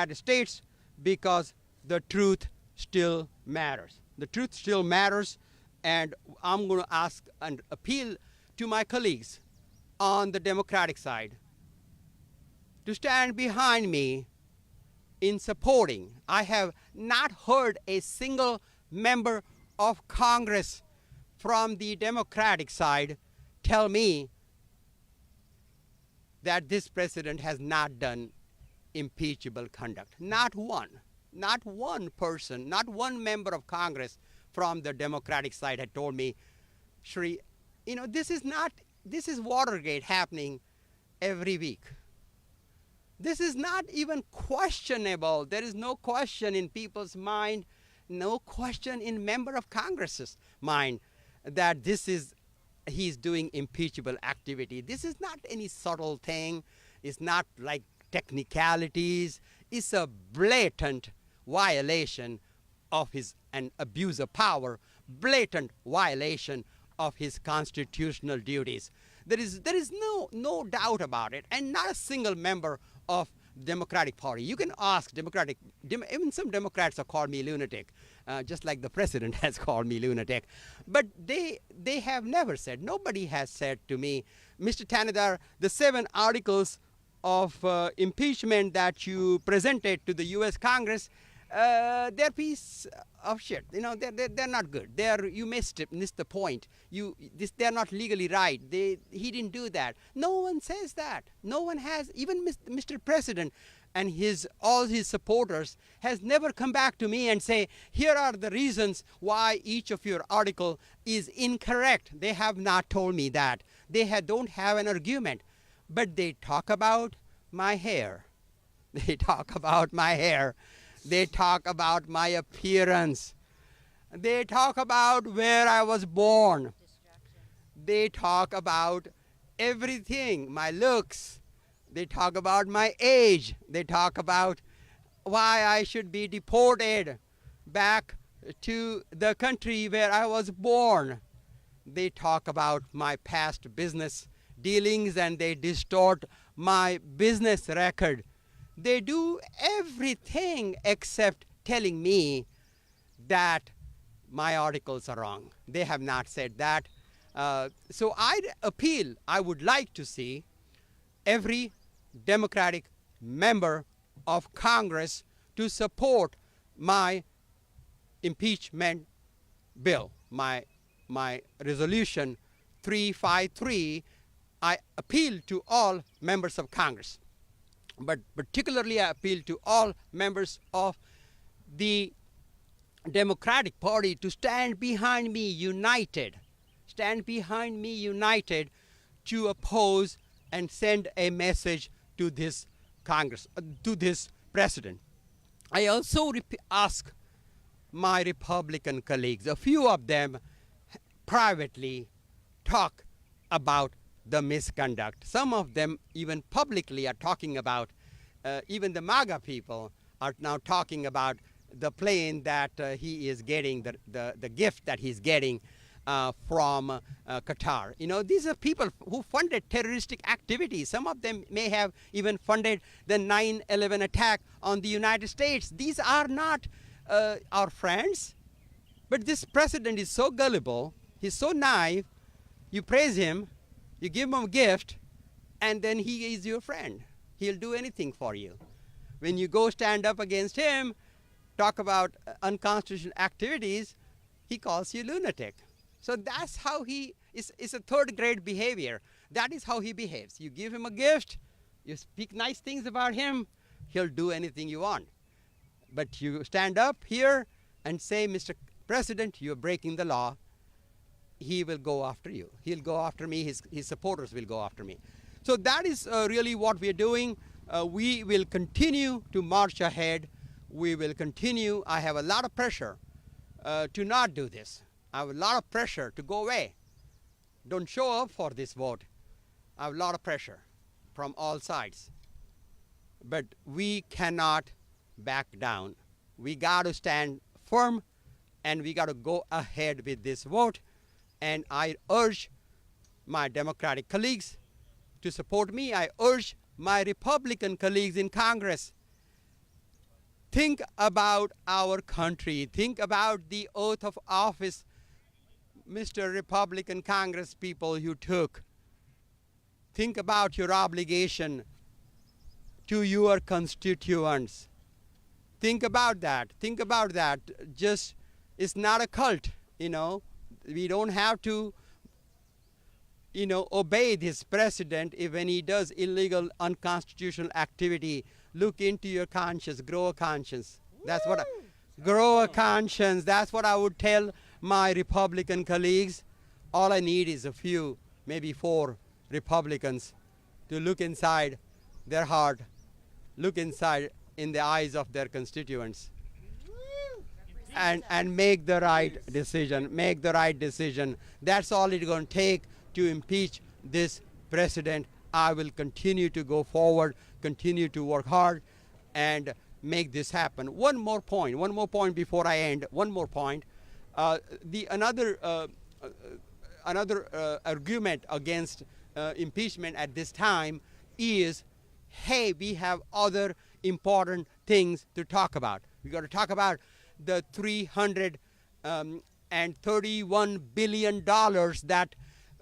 United States, because the truth still matters. The truth still matters, and I'm going to ask and appeal to my colleagues on the Democratic side to stand behind me in supporting. I have not heard a single member of Congress from the Democratic side tell me that this president has not done impeachable conduct. Not one. Not one person, not one member of Congress from the Democratic side had told me, Shri, this is Watergate happening every week. This is not even questionable. There is no question in people's mind, no question in member of Congress's mind that he's doing impeachable activity. This is not any subtle thing. It's not like technicalities. It's a blatant violation of an abuse of power, blatant violation of his constitutional duties. There is no doubt about it, and not a single member of Democratic Party. You can ask even some Democrats have called me lunatic, just like the president has called me lunatic. But they have never said, nobody has said to me, Mr. Thanedar, the 7 articles of impeachment that you presented to the U.S. Congress, they're piece of shit. They're not good. You missed the point. They're not legally right. He didn't do that. No one says that. No one has. Even Mr. President and all his supporters has never come back to me and say, here are the reasons why each of your article is incorrect. They have not told me that. They don't have an argument. But they talk about my hair. They talk about my hair. They talk about my appearance. They talk about where I was born. They talk about everything, my looks. They talk about my age. They talk about why I should be deported back to the country where I was born. They talk about my past business dealings, and they distort my business record. They do everything except telling me that my articles are wrong. They have not said that. So I would like to see every Democratic member of Congress to support my impeachment bill, my resolution 353. I appeal to all members of Congress, but particularly I appeal to all members of the Democratic Party to stand behind me united, to oppose and send a message to this Congress, to this president. I also ask my Republican colleagues, a few of them privately talk about the misconduct. Some of them even publicly are talking about, even the MAGA people are now talking about the plane that he is getting, the gift that he's getting from Qatar. These are people who funded terroristic activities. Some of them may have even funded the 9/11 attack on the United States. These are not our friends. But this president is so gullible, he's so naive. You praise him, you give him a gift, and then he is your friend. He'll do anything for you. When you go stand up against him, talk about unconstitutional activities, he calls you lunatic. So that's how it's a third grade behavior. That is how he behaves. You give him a gift, you speak nice things about him, he'll do anything you want. But you stand up here and say, Mr. President, you're breaking the law, he will go after you. He'll go after me, his supporters will go after me. So that is really what we're doing. We will continue to march ahead. We will continue. I have a lot of pressure to not do this. I have a lot of pressure to go away. Don't show up for this vote. I have a lot of pressure from all sides. But we cannot back down. We got to stand firm, and we got to go ahead with this vote. And I urge my Democratic colleagues to support me. I urge my Republican colleagues in Congress Think about our country. Think about the oath of office, Mr. Republican Congress people, you took. Think about your obligation to your constituents. Think about that. Think about that. Just, it's not a cult, you know. We don't have to, you know, obey this president if when he does illegal, unconstitutional activity. Look into your conscience, grow a conscience. That's what grow a conscience. That's what I would tell my Republican colleagues. All I need is a few, maybe 4 Republicans to look inside their heart, look inside in the eyes of their constituents, and make the right decision. Make the right decision. That's all it's going to take to impeach this president. I will continue to go forward, continue to work hard, and make this happen. One more point before I end. One more point. Another argument against impeachment at this time is, hey, we have other important things to talk about. We got to talk about the $331 billion that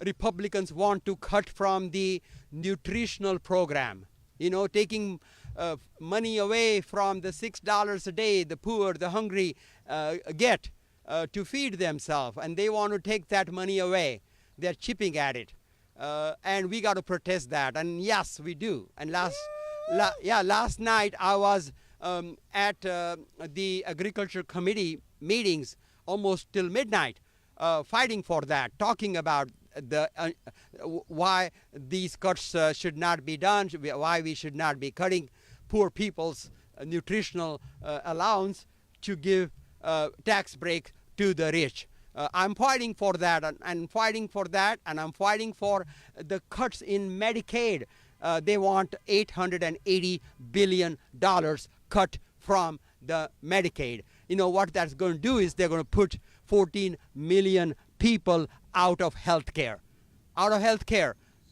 Republicans want to cut from the nutritional program. You know, taking money away from the $6 a day the poor, the hungry get to feed themselves, and they want to take that money away. They're chipping at it, and we got to protest that. And yes, we do. And last night I was at the Agriculture Committee meetings almost till midnight, fighting for that, talking about why these cuts should not be done, why we should not be cutting poor people's nutritional allowance to give tax break to the rich. I'm fighting for that, and I'm fighting for the cuts in Medicaid. They want $880 billion cut from the Medicaid. You know what that's going to do is they're going to put 14 million people out of health care.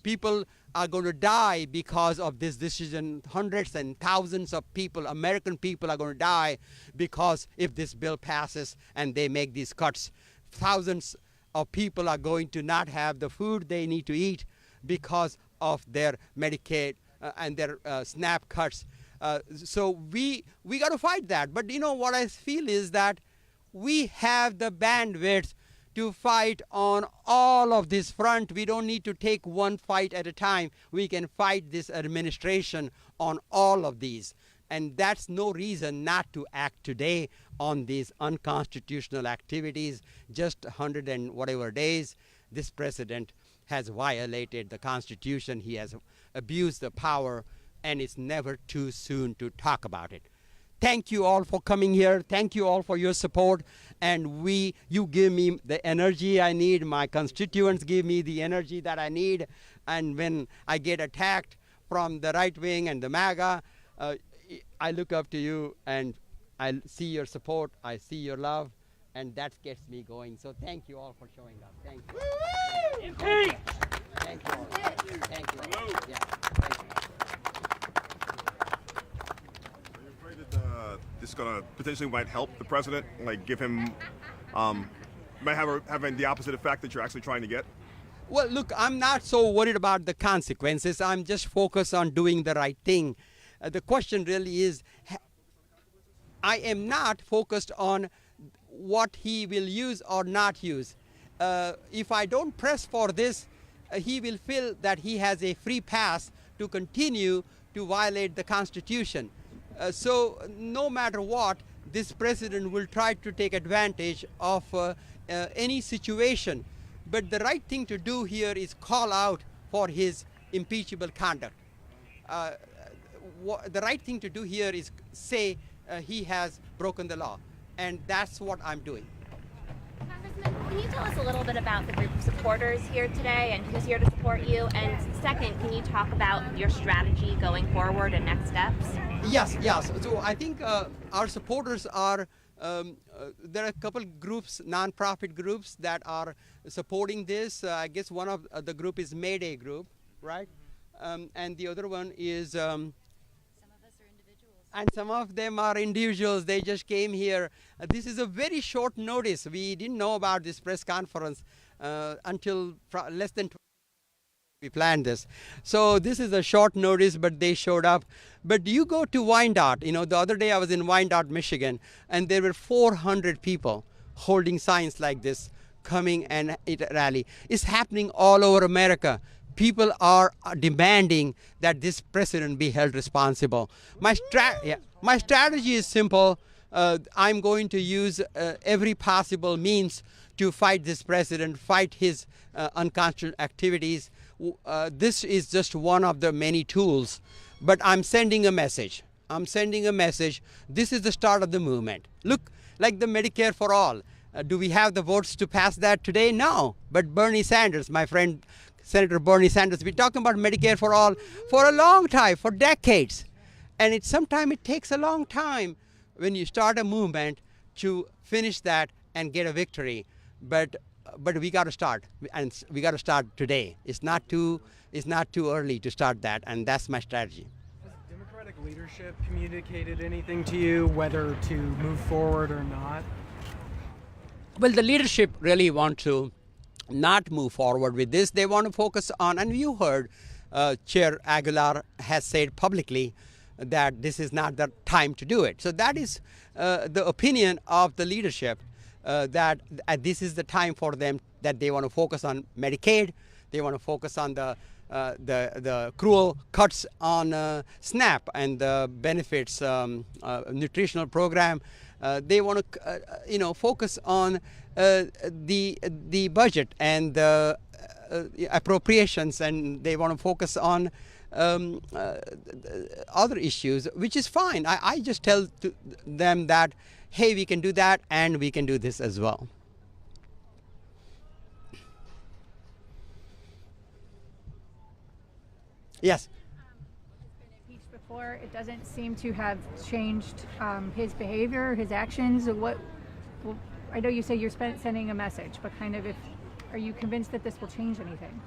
People are going to die because of this decision. Hundreds and thousands of people, American people, are going to die because if this bill passes and they make these cuts. Thousands of people are going to not have the food they need to eat because of their Medicaid and their SNAP cuts. So we got to fight that. But you know what I feel is that we have the bandwidth to fight on all of this front. We don't need to take one fight at a time. We can fight this administration on all of these. And that's no reason not to act today on these unconstitutional activities. Just 100 and whatever days, this president has violated the Constitution. He has abused the power, and it's never too soon to talk about it. Thank you all for coming here. Thank you all for your support. And you give me the energy I need. My constituents give me the energy that I need. And when I get attacked from the right wing and the MAGA, I look up to you, and I see your support. I see your love, and that gets me going. So thank you all for showing up. Thank you. Impeach! Thank you all. Thank you all. Yeah. Thank you. This is going to potentially might help the president, like give him, might have the opposite effect that you're actually trying to get? Well, look, I'm not so worried about the consequences. I'm just focused on doing the right thing. The question really is, I am not focused on what he will use or not use. If I don't press for this, he will feel that he has a free pass to continue to violate the Constitution. So no matter what, this president will try to take advantage of any situation. But the right thing to do here is call out for his impeachable conduct. The right thing to do here is say he has broken the law. And that's what I'm doing. Congressman, can you tell us a little bit about the group of supporters here today and who's here to support you? And second, can you talk about your strategy going forward and next steps? Yes. So I think our supporters are, there are a couple groups, non-profit groups that are supporting this. I guess one of the group is Mayday Group, right? And the other one is... Some of us are individuals And some of them are individuals. They just came here. This is a very short notice. We didn't know about this press conference until less than we planned this. So this is a short notice, but they showed up. But you go to Wyandotte. You know, the other day I was in Wyandotte, Michigan, and there were 400 people holding signs like this coming and at a rally. It's happening all over America. People are demanding that this president be held responsible. My strategy is simple. I'm going to use every possible means to fight this president, fight his unconstitutional activities. This is just one of the many tools, but I'm sending a message. I'm sending a message. This is the start of the movement. Look, like the Medicare for all. Do we have the votes to pass that today? No. But Bernie Sanders, my friend, Senator Bernie Sanders, been talking about Medicare for all for a long time, for decades. And sometimes it takes a long time when you start a movement to finish that and get a victory. But we got to start, and we got to start today. It's not too early to start that, and that's my strategy. Has Democratic leadership communicated anything to you, whether to move forward or not? Well, the leadership really want to not move forward with this. They want to focus on, and you heard Chair Aguilar has said publicly that this is not the time to do it. So that is the opinion of the leadership. That this is the time for them, that they want to focus on Medicaid, they want to focus on the cruel cuts on SNAP and the benefits nutritional program. They want to focus on the budget and the appropriations, and they want to focus on other issues, which is fine. I just tell them that, hey, we can do that and we can do this as well. Yes. He's been impeached before. It doesn't seem to have changed his behavior, his actions. I know you say you're sending a message, but are you convinced that this will change anything?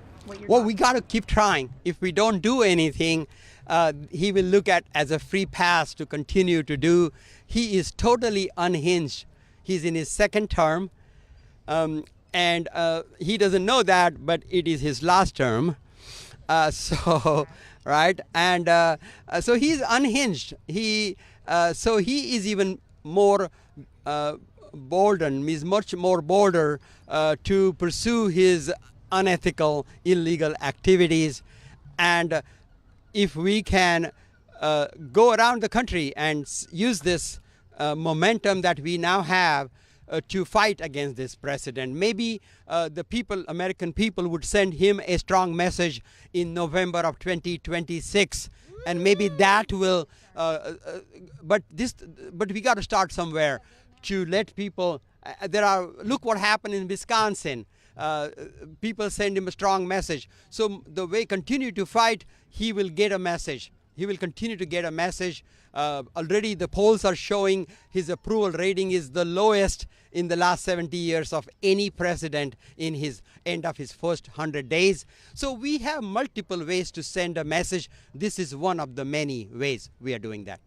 Well, we got to keep trying. If we don't do anything, he will look at as a free pass to continue to do. He is totally unhinged. He's in his second term, and he doesn't know that, but it is his last term. Right, and so he's unhinged. So he is even more bolden. He's much more bolder to pursue his unethical, illegal activities. And if we can go around the country and use this momentum that we now have to fight against this president, maybe the American people would send him a strong message in November of 2026, and maybe that will. But we got to start somewhere to let people. Look what happened in Wisconsin. People send him a strong message. So the way continue to fight, he will get a message. He will continue to get a message. Already the polls are showing his approval rating is the lowest in the last 70 years of any president in his end of his first 100 days. So we have multiple ways to send a message. This is one of the many ways we are doing that.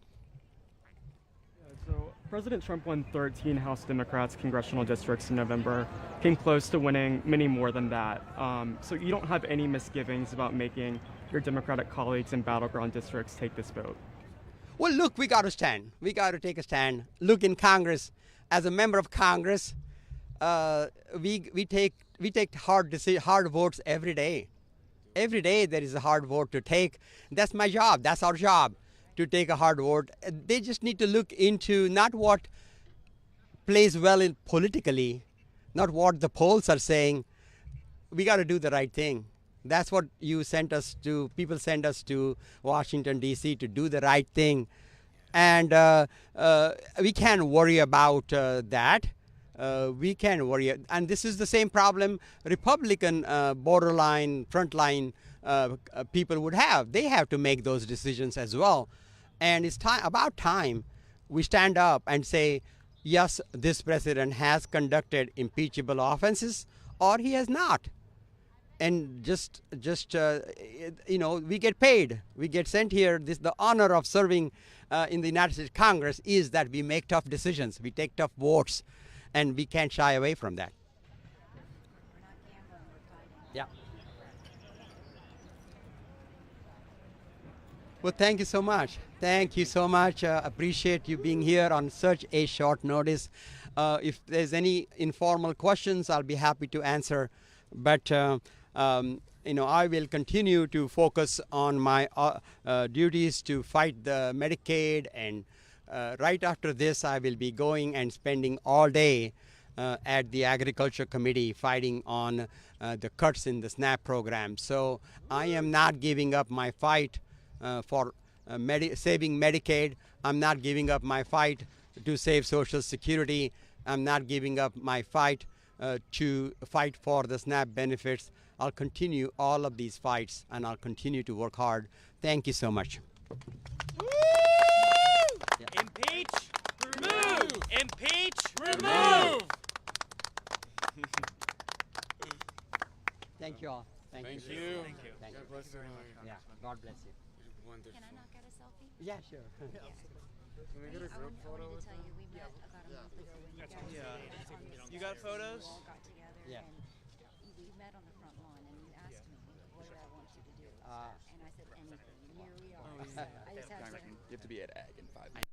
So President Trump won 13 House Democrats congressional districts in November, came close to winning many more than that. So you don't have any misgivings about making your Democratic colleagues in battleground districts take this vote? Well, look, we got to stand. We got to take a stand. Look, in Congress, as a member of Congress, we take hard votes every day. Every day there is a hard vote to take. That's my job. That's our job, to take a hard vote. They just need to look into not what plays well in politically, not what the polls are saying. We got to do the right thing. That's what you sent us to. People send us to Washington, D.C. to do the right thing. And we can't worry about that. We can't worry. And this is the same problem Republican borderline, frontline people would have. They have to make those decisions as well. And it's about time we stand up and say, yes, this president has conducted impeachable offenses, or he has not. and we get paid. We get sent here. The honor of serving in the United States Congress is that we make tough decisions, we take tough votes, and we can't shy away from that. Yeah. Well, thank you so much. Thank you so much. Appreciate you being here on such a short notice. If there's any informal questions, I'll be happy to answer. But I will continue to focus on my duties to fight the Medicaid, and right after this, I will be going and spending all day at the Agriculture Committee fighting on the cuts in the SNAP program. So I am not giving up my fight for saving Medicaid. I'm not giving up my fight to save Social Security. I'm not giving up my fight to fight for the SNAP benefits. I'll continue all of these fights, and I'll continue to work hard. Thank you so much. Yeah. Impeach, remove. Impeach, remove. Thank you all. Thank you. Thank you. Thank you. God bless you. Yeah. God bless you. Can I not get a selfie? Yeah, sure. Can we get a group photo with I wanted to tell you, we met about a month ago when you guys on this You got photos? all got together Yeah. and we met on the front lawn and you asked me what did I want you to do. And I said anything. And here we are. So I just have to You have to be at ag in 5 minutes.